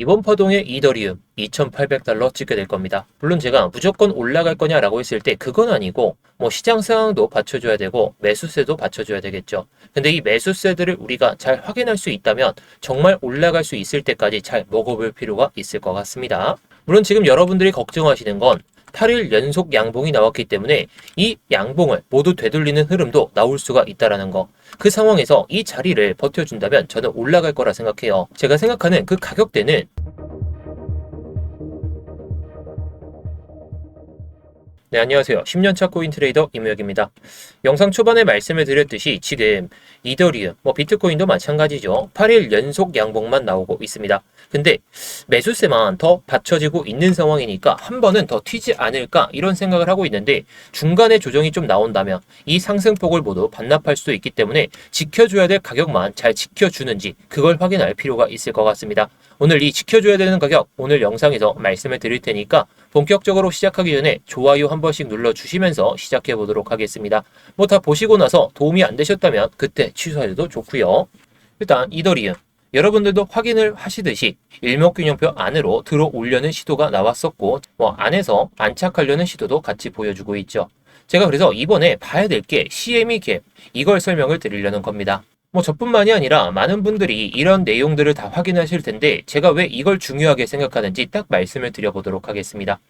이번 파동에 이더리움 2,800달러 찍게 될 겁니다. 물론 제가 무조건 올라갈 거냐라고 했을 때 그건 아니고 시장 상황도 받쳐줘야 되고 매수세도 받쳐줘야 되겠죠. 근데 이 매수세들을 우리가 잘 확인할 수 있다면 정말 올라갈 수 있을 때까지 잘 먹어볼 필요가 있을 것 같습니다. 물론 지금 여러분들이 걱정하시는 건 8일 연속 양봉이 나왔기 때문에 이 양봉을 모두 되돌리는 흐름도 나올 수가 있다는 거. 그 상황에서 이 자리를 버텨준다면 저는 올라갈 거라 생각해요. 제가 생각하는 그 가격대는 네, 안녕하세요. 10년차 코인 트레이더 임우혁입니다. 영상 초반에 말씀을 드렸듯이 지금 이더리움, 비트코인도 마찬가지죠. 8일 연속 양봉만 나오고 있습니다. 근데 매수세만 더 받쳐지고 있는 상황이니까 한 번은 더 튀지 않을까 이런 생각을 하고 있는데 중간에 조정이 좀 나온다면 이 상승폭을 모두 반납할 수도 있기 때문에 지켜줘야 될 가격만 잘 지켜주는지 그걸 확인할 필요가 있을 것 같습니다. 오늘 이 지켜줘야 되는 가격 오늘 영상에서 말씀을 드릴 테니까 본격적으로 시작하기 전에 좋아요 한 번씩 눌러주시면서 시작해 보도록 하겠습니다. 다 보시고 나서 도움이 안 되셨다면 그때 취소해도 좋고요. 일단 이더리움 여러분들도 확인을 하시듯이 일목균형표 안으로 들어오려는 시도가 나왔었고 안에서 안착하려는 시도도 같이 보여주고 있죠. 제가 그래서 이번에 봐야 될 게 CME 갭 이걸 설명을 드리려는 겁니다. 저뿐만이 아니라 많은 분들이 이런 내용들을 다 확인하실 텐데 제가 왜 이걸 중요하게 생각하는지 딱 말씀을 드려보도록 하겠습니다.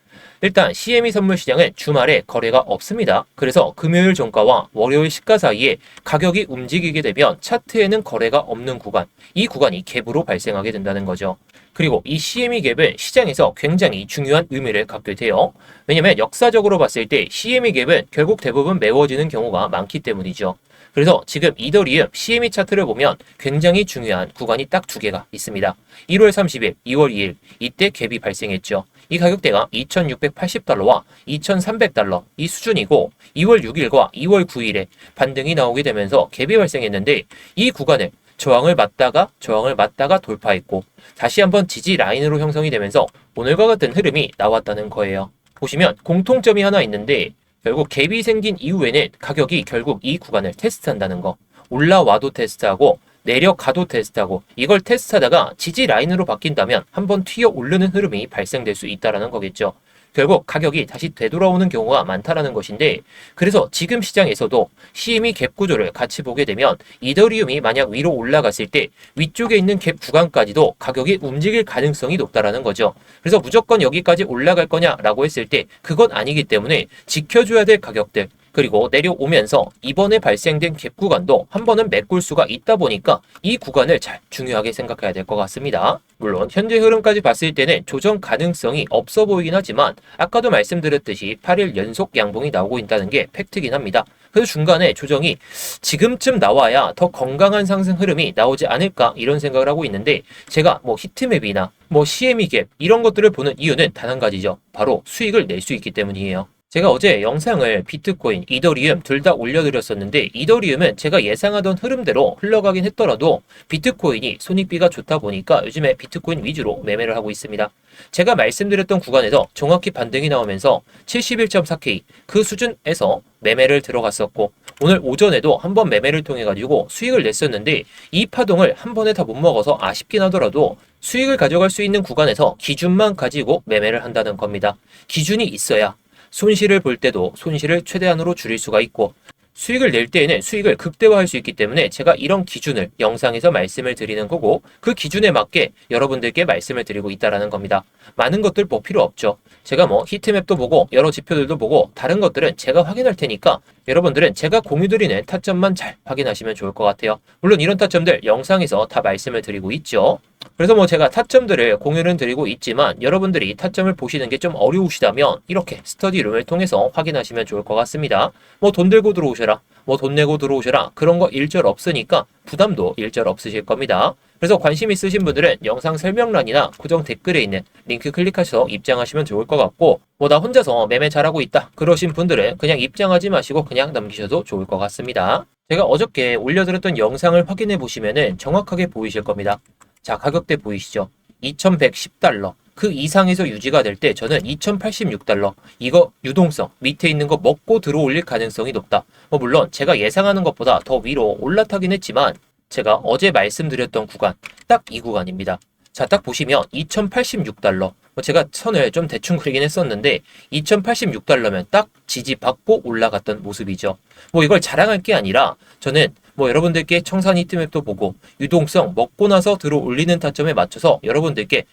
일단 CME 선물 시장은 주말에 거래가 없습니다. 그래서 금요일 종가와 월요일 시가 사이에 가격이 움직이게 되면 차트에는 거래가 없는 구간, 이 구간이 갭으로 발생하게 된다는 거죠. 그리고 이 CME 갭은 시장에서 굉장히 중요한 의미를 갖게 돼요. 왜냐면 역사적으로 봤을 때 CME 갭은 결국 대부분 메워지는 경우가 많기 때문이죠. 그래서 지금 이더리움 CME 차트를 보면 굉장히 중요한 구간이 딱 두 개가 있습니다. 1월 30일, 2월 2일 이때 갭이 발생했죠. 이 가격대가 2,680달러와 2,300달러 이 수준이고 2월 6일과 2월 9일에 반등이 나오게 되면서 갭이 발생했는데 이 구간을 저항을 맞다가 돌파했고 다시 한번 지지 라인으로 형성이 되면서 오늘과 같은 흐름이 나왔다는 거예요. 보시면 공통점이 하나 있는데 결국 갭이 생긴 이후에는 가격이 결국 이 구간을 테스트한다는 거. 올라와도 테스트하고 내려가도 테스트하고 이걸 테스트하다가 지지 라인으로 바뀐다면 한번 튀어 오르는 흐름이 발생될 수 있다는 거겠죠. 결국 가격이 다시 되돌아오는 경우가 많다라는 것인데 그래서 지금 시장에서도 CME 갭 구조를 같이 보게 되면 이더리움이 만약 위로 올라갔을 때 위쪽에 있는 갭 구간까지도 가격이 움직일 가능성이 높다라는 거죠. 그래서 무조건 여기까지 올라갈 거냐라고 했을 때 그건 아니기 때문에 지켜줘야 될 가격들 그리고 내려오면서 이번에 발생된 갭 구간도 한 번은 메꿀 수가 있다 보니까 이 구간을 잘 중요하게 생각해야 될 것 같습니다. 물론 현재 흐름까지 봤을 때는 조정 가능성이 없어 보이긴 하지만 아까도 말씀드렸듯이 8일 연속 양봉이 나오고 있다는 게 팩트긴 합니다. 그래서 중간에 조정이 지금쯤 나와야 더 건강한 상승 흐름이 나오지 않을까 이런 생각을 하고 있는데 제가 히트맵이나 CME 갭 이런 것들을 보는 이유는 단 한 가지죠. 바로 수익을 낼 수 있기 때문이에요. 제가 어제 영상을 비트코인, 이더리움 둘 다 올려드렸었는데 이더리움은 제가 예상하던 흐름대로 흘러가긴 했더라도 비트코인이 손익비가 좋다 보니까 요즘에 비트코인 위주로 매매를 하고 있습니다. 제가 말씀드렸던 구간에서 정확히 반등이 나오면서 71.4K 그 수준에서 매매를 들어갔었고 오늘 오전에도 한번 매매를 통해 가지고 수익을 냈었는데 이 파동을 한 번에 다 못 먹어서 아쉽긴 하더라도 수익을 가져갈 수 있는 구간에서 기준만 가지고 매매를 한다는 겁니다. 기준이 있어야 손실을 볼 때도 손실을 최대한으로 줄일 수가 있고 수익을 낼 때에는 수익을 극대화할 수 있기 때문에 제가 이런 기준을 영상에서 말씀을 드리는 거고 그 기준에 맞게 여러분들께 말씀을 드리고 있다는 겁니다. 많은 것들 필요 없죠. 제가 히트맵도 보고 여러 지표들도 보고 다른 것들은 제가 확인할 테니까 여러분들은 제가 공유드리는 타점만 잘 확인하시면 좋을 것 같아요. 물론 이런 타점들 영상에서 다 말씀을 드리고 있죠. 그래서 제가 타점들을 공유는 드리고 있지만 여러분들이 타점을 보시는 게 좀 어려우시다면 이렇게 스터디룸을 통해서 확인하시면 좋을 것 같습니다. 돈 들고 들어오셔라, 돈 내고 들어오셔라 그런 거 일절 없으니까 부담도 일절 없으실 겁니다. 그래서 관심 있으신 분들은 영상 설명란이나 고정 댓글에 있는 링크 클릭하셔서 입장하시면 좋을 것 같고 나 혼자서 매매 잘하고 있다 그러신 분들은 그냥 입장하지 마시고 그냥 남기셔도 좋을 것 같습니다. 제가 어저께 올려드렸던 영상을 확인해 보시면은 정확하게 보이실 겁니다. 자, 가격대 보이시죠? 2110달러. 그 이상에서 유지가 될 때 저는 2086달러. 이거 유동성 밑에 있는 거 먹고 들어올릴 가능성이 높다. 물론 제가 예상하는 것보다 더 위로 올라타긴 했지만 제가 어제 말씀드렸던 구간 딱 이 구간입니다. 자, 딱 보시면 2086달러. 제가 선을 좀 대충 그리긴 했었는데 2086달러면 딱 지지받고 올라갔던 모습이죠. 이걸 자랑할 게 아니라 저는 여러분들께 청산 히트맵도 보고 유동성 먹고 나서 들어 올리는 타점에 맞춰서 여러분들께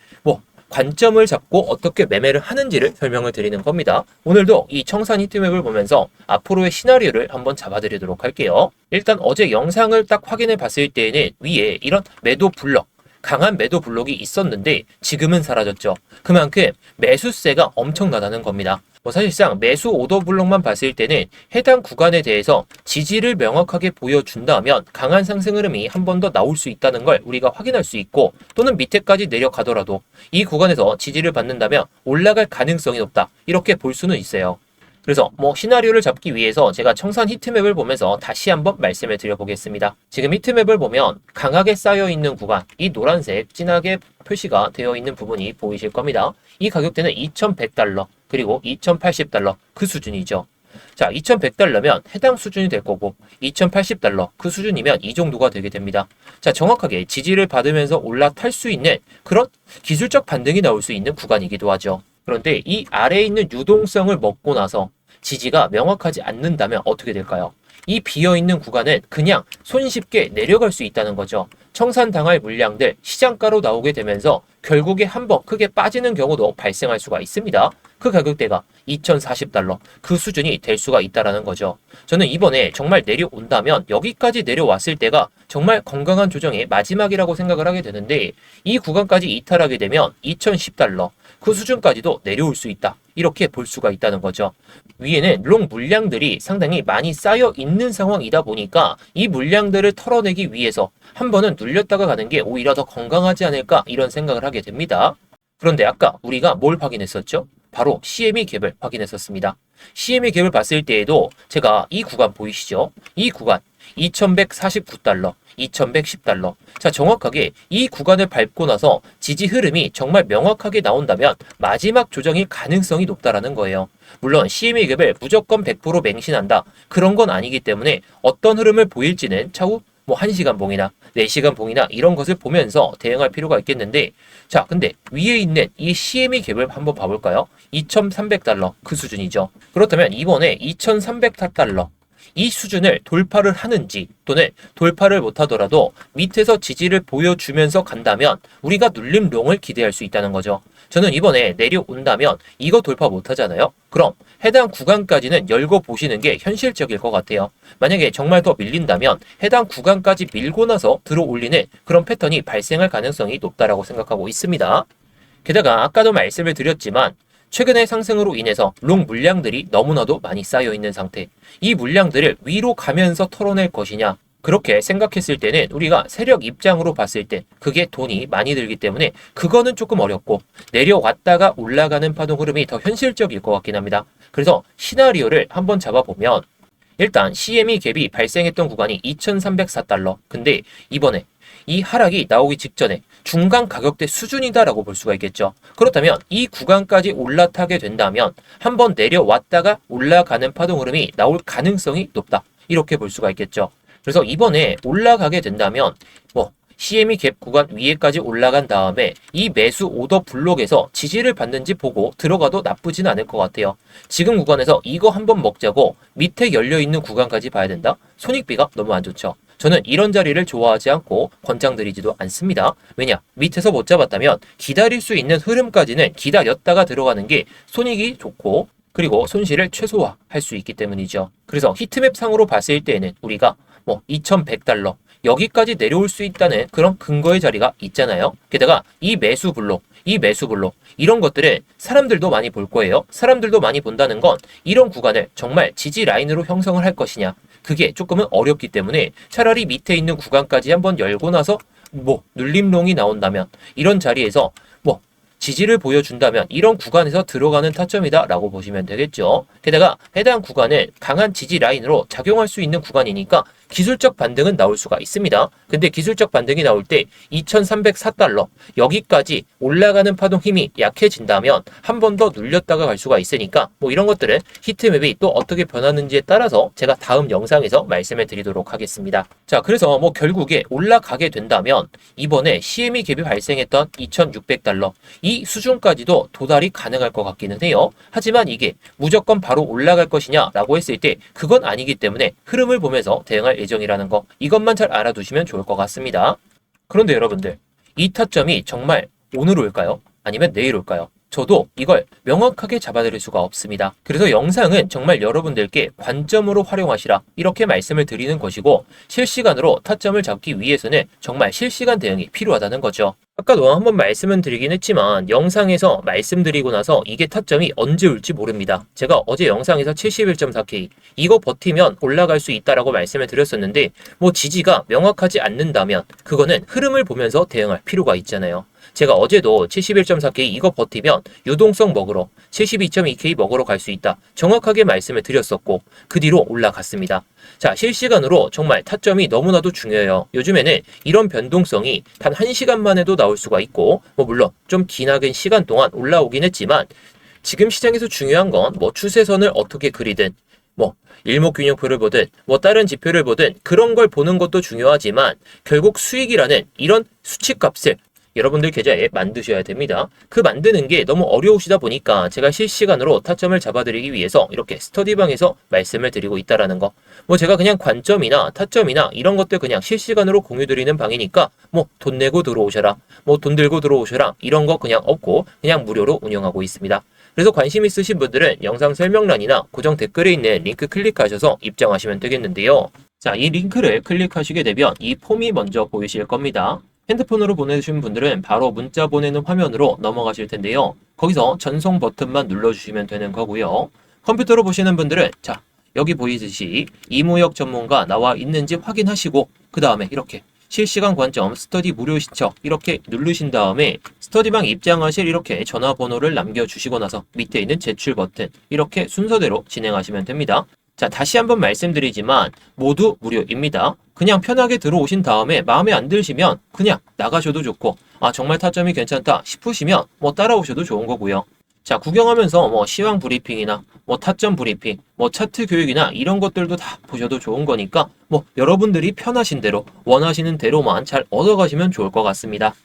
관점을 잡고 어떻게 매매를 하는지를 설명을 드리는 겁니다. 오늘도 이 청산 히트맵을 보면서 앞으로의 시나리오를 한번 잡아드리도록 할게요. 일단 어제 영상을 딱 확인해 봤을 때에는 위에 이런 매도 블럭, 강한 매도 블록이 있었는데 지금은 사라졌죠. 그만큼 매수세가 엄청나다는 겁니다. 사실상 매수 오더 블록만 봤을 때는 해당 구간에 대해서 지지를 명확하게 보여준다면 강한 상승 흐름이 한 번 더 나올 수 있다는 걸 우리가 확인할 수 있고, 또는 밑에까지 내려가더라도 이 구간에서 지지를 받는다면 올라갈 가능성이 높다, 이렇게 볼 수는 있어요. 그래서 시나리오를 잡기 위해서 제가 청산 히트맵을 보면서 다시 한번 말씀을 드려보겠습니다. 지금 히트맵을 보면 강하게 쌓여있는 구간, 이 노란색 진하게 표시가 되어 있는 부분이 보이실 겁니다. 이 가격대는 2100달러 그리고 2080달러 그 수준이죠. 자, 2100달러면 해당 수준이 될 거고 2080달러 그 수준이면 이 정도가 되게 됩니다. 자, 정확하게 지지를 받으면서 올라탈 수 있는 그런 기술적 반등이 나올 수 있는 구간이기도 하죠. 그런데 이 아래에 있는 유동성을 먹고 나서 지지가 명확하지 않는다면 어떻게 될까요? 이 비어있는 구간은 그냥 손쉽게 내려갈 수 있다는 거죠. 청산당할 물량들 시장가로 나오게 되면서 결국에 한번 크게 빠지는 경우도 발생할 수가 있습니다. 그 가격대가 2040달러 그 수준이 될 수가 있다는 거죠. 저는 이번에 정말 내려온다면 여기까지 내려왔을 때가 정말 건강한 조정의 마지막이라고 생각을 하게 되는데, 이 구간까지 이탈하게 되면 2010달러 그 수준까지도 내려올 수 있다, 이렇게 볼 수가 있다는 거죠. 위에는 롱 물량들이 상당히 많이 쌓여 있는 상황이다 보니까 이 물량들을 털어내기 위해서 한 번은 눌렸다가 가는 게 오히려 더 건강하지 않을까, 이런 생각을 하게 됩니다. 그런데 아까 우리가 뭘 확인했었죠? 바로 CME 갭을 확인했었습니다. CME 갭을 봤을 때에도 제가 이 구간 보이시죠? 이 구간 2149달러, 2110달러. 자, 정확하게 이 구간을 밟고 나서 지지 흐름이 정말 명확하게 나온다면 마지막 조정일 가능성이 높다라는 거예요. 물론 CME 갭을 무조건 100% 맹신한다, 그런 건 아니기 때문에 어떤 흐름을 보일지는 차후 1시간 봉이나 4시간 봉이나 이런 것을 보면서 대응할 필요가 있겠는데, 자, 근데 위에 있는 이 CME 갭을 한번 봐볼까요? 2300달러 그 수준이죠. 그렇다면 이번에 2300달러 이 수준을 돌파를 하는지, 또는 돌파를 못하더라도 밑에서 지지를 보여주면서 간다면 우리가 눌림롱을 기대할 수 있다는 거죠. 저는 이번에 내려온다면 이거 돌파 못하잖아요. 그럼 해당 구간까지는 열고 보시는 게 현실적일 것 같아요. 만약에 정말 더 밀린다면 해당 구간까지 밀고 나서 들어올리는 그런 패턴이 발생할 가능성이 높다라고 생각하고 있습니다. 게다가 아까도 말씀을 드렸지만 최근의 상승으로 인해서 롱 물량들이 너무나도 많이 쌓여 있는 상태, 이 물량들을 위로 가면서 털어낼 것이냐, 그렇게 생각했을 때는 우리가 세력 입장으로 봤을 때 그게 돈이 많이 들기 때문에 그거는 조금 어렵고, 내려왔다가 올라가는 파동 흐름이 더 현실적일 것 같긴 합니다. 그래서 시나리오를 한번 잡아보면 일단 CME 갭이 발생했던 구간이 2304달러, 근데 이번에 이 하락이 나오기 직전에 중간 가격대 수준이다라고 볼 수가 있겠죠. 그렇다면 이 구간까지 올라타게 된다면 한번 내려왔다가 올라가는 파동 흐름이 나올 가능성이 높다, 이렇게 볼 수가 있겠죠. 그래서 이번에 올라가게 된다면 CME 갭 구간 위에까지 올라간 다음에 이 매수 오더 블록에서 지지를 받는지 보고 들어가도 나쁘진 않을 것 같아요. 지금 구간에서 이거 한번 먹자고 밑에 열려있는 구간까지 봐야 된다? 손익비가 너무 안 좋죠. 저는 이런 자리를 좋아하지 않고 권장드리지도 않습니다. 왜냐? 밑에서 못 잡았다면 기다릴 수 있는 흐름까지는 기다렸다가 들어가는 게 손익이 좋고, 그리고 손실을 최소화할 수 있기 때문이죠. 그래서 히트맵 상으로 봤을 때에는 우리가 2100달러 여기까지 내려올 수 있다는 그런 근거의 자리가 있잖아요. 게다가 이 매수 블록 이런 것들을 사람들도 많이 볼 거예요. 사람들도 많이 본다는 건 이런 구간을 정말 지지 라인으로 형성을 할 것이냐, 그게 조금은 어렵기 때문에 차라리 밑에 있는 구간까지 한번 열고 나서 눌림롱이 나온다면 이런 자리에서 지지를 보여준다면 이런 구간에서 들어가는 타점이다 라고 보시면 되겠죠. 게다가 해당 구간은 강한 지지 라인으로 작용할 수 있는 구간이니까 기술적 반등은 나올 수가 있습니다. 근데 기술적 반등이 나올 때 2304달러 여기까지 올라가는 파동 힘이 약해진다면 한 번 더 눌렸다가 갈 수가 있으니까 뭐 이런 것들은 히트맵이 또 어떻게 변하는지에 따라서 제가 다음 영상에서 말씀을 드리도록 하겠습니다. 자, 그래서 뭐 결국에 올라가게 된다면 이번에 CME 갭이 발생했던 2600달러 이 수준까지도 도달이 가능할 것 같기는 해요. 하지만 이게 무조건 바로 올라갈 것이냐 라고 했을 때 그건 아니기 때문에 흐름을 보면서 대응할 예정이라는 거 이것만 잘 알아두시면 좋을 것 같습니다. 그런데 여러분들 이 타점이 정말 오늘 올까요? 아니면 내일 올까요? 저도 이걸 명확하게 잡아드릴 수가 없습니다. 그래서 영상은 정말 여러분들께 관점으로 활용하시라 이렇게 말씀을 드리는 것이고 실시간으로 타점을 잡기 위해서는 정말 실시간 대응이 필요하다는 거죠. 아까도 한번 말씀은 드리긴 했지만 영상에서 말씀드리고 나서 이게 타점이 언제 올지 모릅니다. 제가 어제 영상에서 71.4K 이거 버티면 올라갈 수 있다라고 말씀을 드렸었는데 뭐 지지가 명확하지 않는다면 그거는 흐름을 보면서 대응할 필요가 있잖아요. 제가 어제도 71.4K 이거 버티면 유동성 먹으러 72.2K 먹으러 갈 수 있다. 정확하게 말씀을 드렸었고 그 뒤로 올라갔습니다. 자, 실시간으로 정말 타점이 너무나도 중요해요. 요즘에는 이런 변동성이 단 1시간만 해도 나올 수가 있고 뭐 물론 좀 기나긴 시간 동안 올라오긴 했지만 지금 시장에서 중요한 건 뭐 추세선을 어떻게 그리든 뭐 일목균형표를 보든 뭐 다른 지표를 보든 그런 걸 보는 것도 중요하지만 결국 수익이라는 이런 수치값을 여러분들 계좌에 만드셔야 됩니다. 그 만드는 게 너무 어려우시다 보니까 제가 실시간으로 타점을 잡아드리기 위해서 이렇게 스터디방에서 말씀을 드리고 있다라는 거. 뭐 제가 그냥 관점이나 타점이나 이런 것들 그냥 실시간으로 공유드리는 방이니까 뭐 돈 내고 들어오셔라, 뭐 돈 들고 들어오셔라 이런 거 그냥 없고 그냥 무료로 운영하고 있습니다. 그래서 관심 있으신 분들은 영상 설명란이나 고정 댓글에 있는 링크 클릭하셔서 입장하시면 되겠는데요. 자, 이 링크를 클릭하시게 되면 이 폼이 먼저 보이실 겁니다. 핸드폰으로 보내주신 분들은 바로 문자 보내는 화면으로 넘어가실 텐데요. 거기서 전송 버튼만 눌러주시면 되는 거고요. 컴퓨터로 보시는 분들은 자, 여기 보이듯이 이무역 전문가 나와 있는지 확인하시고 그 다음에 이렇게 실시간 관점 스터디 무료 신청 이렇게 누르신 다음에 스터디방 입장하실 이렇게 전화번호를 남겨주시고 나서 밑에 있는 제출 버튼 이렇게 순서대로 진행하시면 됩니다. 자, 다시 한번 말씀드리지만 모두 무료입니다. 그냥 편하게 들어오신 다음에 마음에 안 드시면 그냥 나가셔도 좋고 아 정말 타점이 괜찮다 싶으시면 뭐 따라오셔도 좋은 거고요. 자, 구경하면서 뭐 시황 브리핑이나 뭐 타점 브리핑, 뭐 차트 교육이나 이런 것들도 다 보셔도 좋은 거니까 뭐 여러분들이 편하신 대로 원하시는 대로만 잘 얻어가시면 좋을 것 같습니다.